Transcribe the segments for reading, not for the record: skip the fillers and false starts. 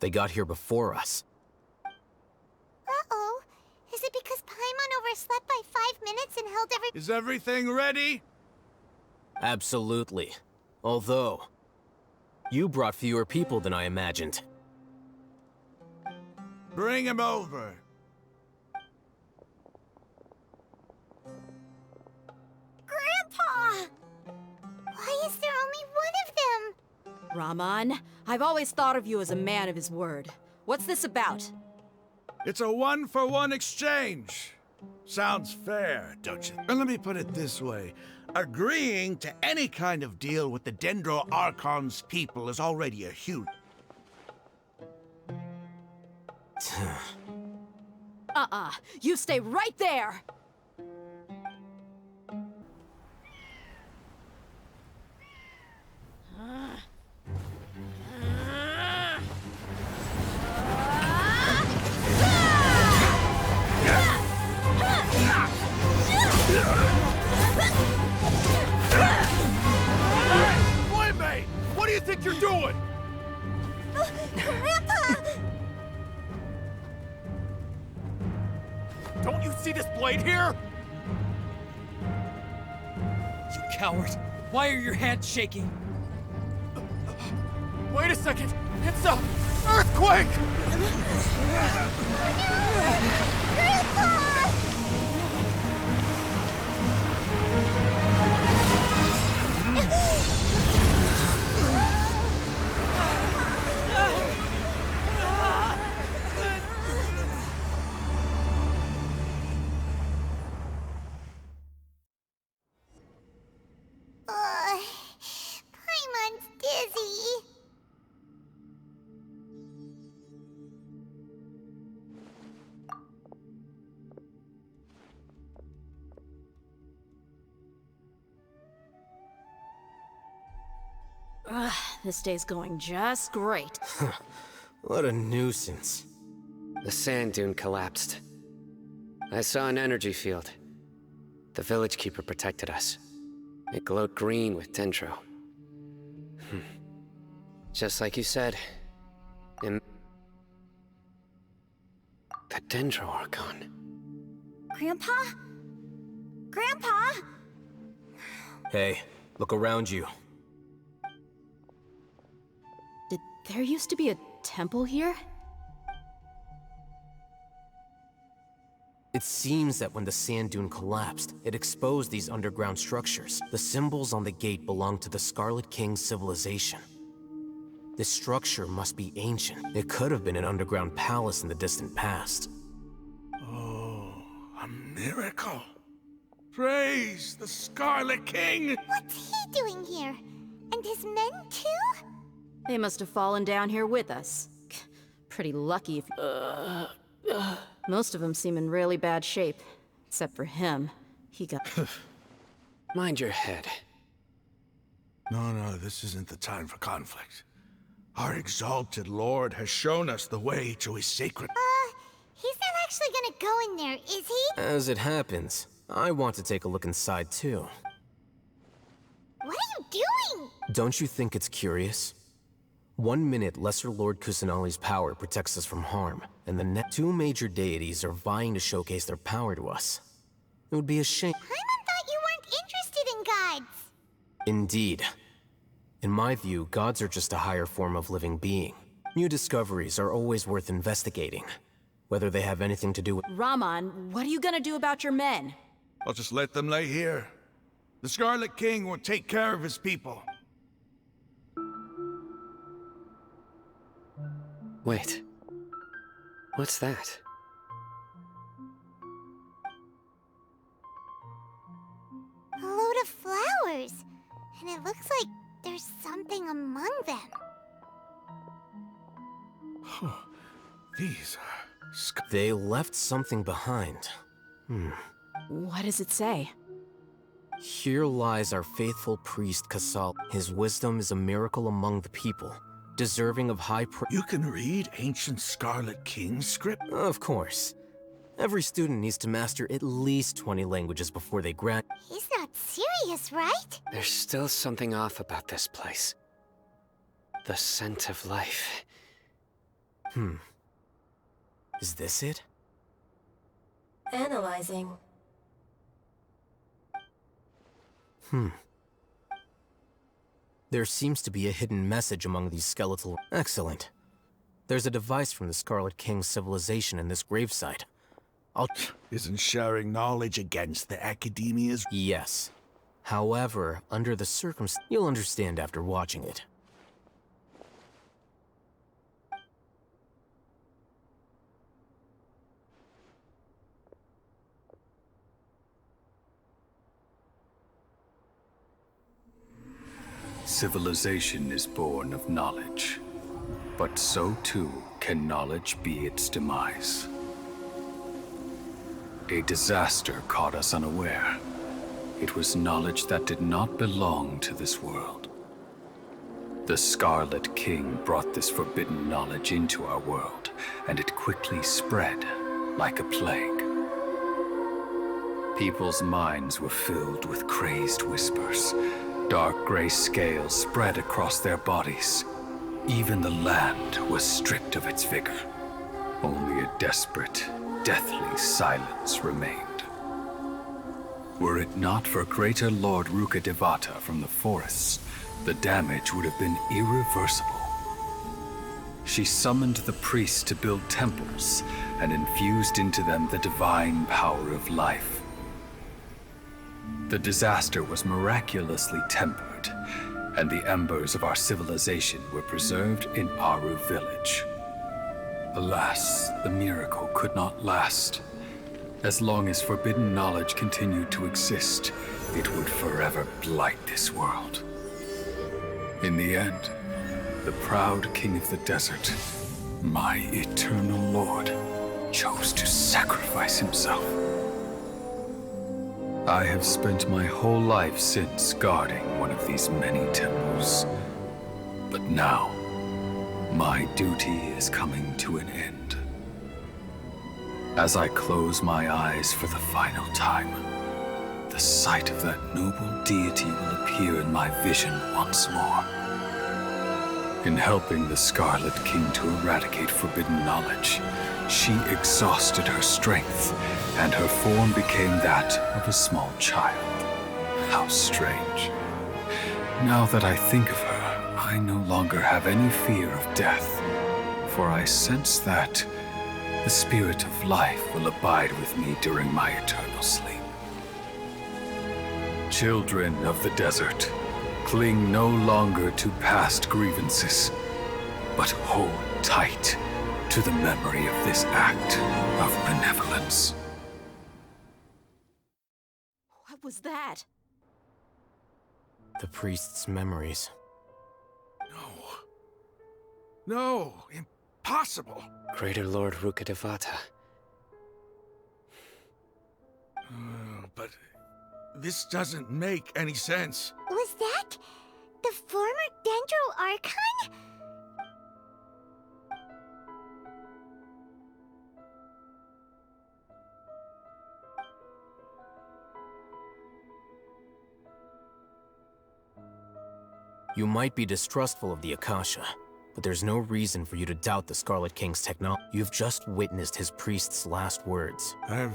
They got here before us. Uh-oh. Is it because Paimon overslept by 5 minutes and held every— Is everything ready? Absolutely. Although, you brought fewer people than I imagined. Bring him over. Grandpa! Why is there only one of them? Rahman, I've always thought of you as a man of his word. What's this about? It's a one-for-one exchange. Sounds fair, don't you? And let me put it this way. Agreeing to any kind of deal with the Dendro Archon's people is already a huge... You stay right there! Playmate! What do you think you're doing? Grandpa! Don't you see this blade here? You coward! Why are your hands shaking? Wait a second! It's a earthquake! Grandpa! Paimon's dizzy. This day's going just great. What a nuisance. The sand dune collapsed. I saw an energy field. The village keeper protected us. It glowed green with dendro. Just like you said. The Dendro Archon. Grandpa? Grandpa? Hey, look around you. Did there used to be a temple here? It seems that when the sand dune collapsed, it exposed these underground structures. The symbols on the gate belong to the Scarlet King's civilization. This structure must be ancient. It could have been an underground palace in the distant past. Oh, a miracle. Praise the Scarlet King! What's he doing here? And his men too? They must have fallen down here with us. Pretty lucky if... Most of them seem in really bad shape. Except for him. He got... Mind your head. No, this isn't the time for conflict. Our exalted lord has shown us the way to his sacred... He's not actually gonna go in there, is he? As it happens, I want to take a look inside too. What are you doing? Don't you think it's curious? 1 minute, Lesser Lord Kusanali's power protects us from harm, and the next 2 major deities are vying to showcase their power to us. It would be a shame. Paimon thought you weren't interested in gods. Indeed. In my view, gods are just a higher form of living being. New discoveries are always worth investigating, whether they have anything to do with... Rahman, what are you gonna do about your men? I'll just let them lay here. The Scarlet King will take care of his people. Wait. What's that? A load of flowers. And it looks like there's something among them. These are... They left something behind. What does it say? Here lies our faithful priest Kassal. His wisdom is a miracle among the people, deserving of high praise. You can read ancient Scarlet King script? Of course. Every student needs to master at least 20 languages before they graduate. He's not serious, right? There's still something off about this place. The scent of life. Is this it? Analyzing. There seems to be a hidden message among these skeletal... Excellent. There's a device from the Scarlet King's civilization in this gravesite. Isn't sharing knowledge against the Academia's... Yes. However, under the circumstances... You'll understand after watching it. Civilization is born of knowledge, but so too can knowledge be its demise. A disaster caught us unaware. It was knowledge that did not belong to this world. The Scarlet King brought this forbidden knowledge into our world, and it quickly spread like a plague. People's minds were filled with crazed whispers. Dark gray scales spread across their bodies. Even the land was stripped of its vigor. Only a desperate, deathly silence remained. Were it not for greater Lord Rukkhadevata from the forests, the damage would have been irreversible. She summoned the priests to build temples and infused into them the divine power of life. The disaster was miraculously tempered, and the embers of our civilization were preserved in Aru village. Alas, the miracle could not last. As long as forbidden knowledge continued to exist, it would forever blight this world. In the end, the proud king of the desert, my eternal lord, chose to sacrifice himself. I have spent my whole life since guarding one of these many temples. But now, my duty is coming to an end. As I close my eyes for the final time, the sight of that noble deity will appear in my vision once more. In helping the Scarlet King to eradicate forbidden knowledge, she exhausted her strength, and her form became that of a small child. How strange. Now that I think of her, I no longer have any fear of death, for I sense that the spirit of life will abide with me during my eternal sleep. Children of the desert, cling no longer to past grievances, but hold tight to the memory of this act of benevolence. What was that? The priest's memories. No, impossible. Greater Lord Rukkhadevata. But this doesn't make any sense. Was that the former Dendro Archon? You might be distrustful of the Akasha, but there's no reason for you to doubt the Scarlet King's technology. You've just witnessed his priest's last words. I've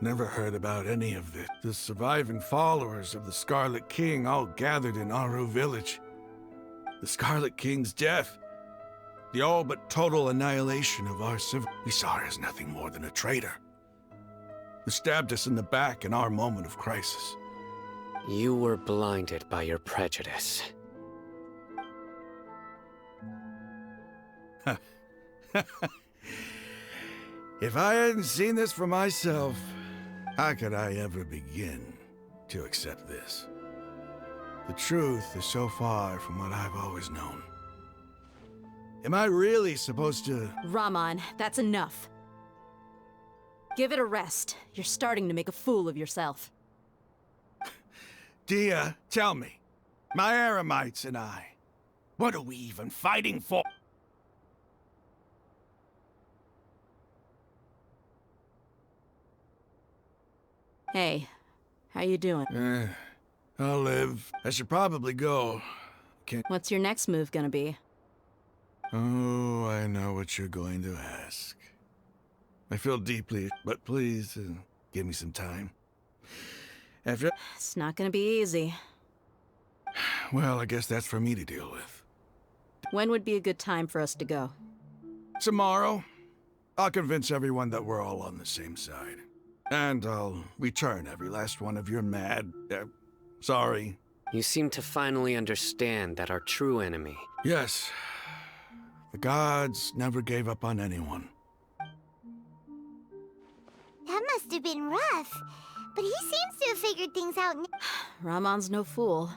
never heard about any of this. The surviving followers of the Scarlet King all gathered in Aru village. The Scarlet King's death, the all but total annihilation of our civil... We saw her as nothing more than a traitor, who stabbed us in the back in our moment of crisis. You were blinded by your prejudice. If I hadn't seen this for myself, how could I ever begin to accept this? The truth is so far from what I've always known. Am I really supposed to... Rahman, that's enough. Give it a rest. You're starting to make a fool of yourself. Dia, tell me, my Eremites and I, what are we even fighting for? Hey, how you doing? I'll live. I should probably go. What's your next move gonna be? Oh, I know what you're going to ask. I feel deeply, but please, give me some time. After... It's not gonna be easy. Well, I guess that's for me to deal with. When would be a good time for us to go? Tomorrow, I'll convince everyone that we're all on the same side. And I'll return every last one of your mad... sorry. You seem to finally understand that our true enemy... Yes. The gods never gave up on anyone. That must have been rough. But he seems to have figured things out. Rahman's no fool.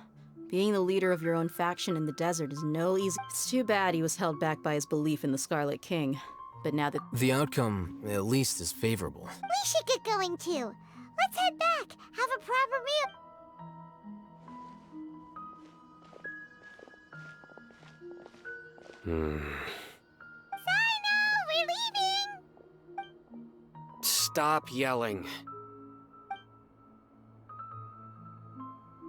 Being the leader of your own faction in the desert is no easy... It's too bad he was held back by his belief in the Scarlet King. But now that... The outcome, at least, is favorable. We should get going too. Let's head back. Have a proper meal. Sino, we're leaving! Stop yelling.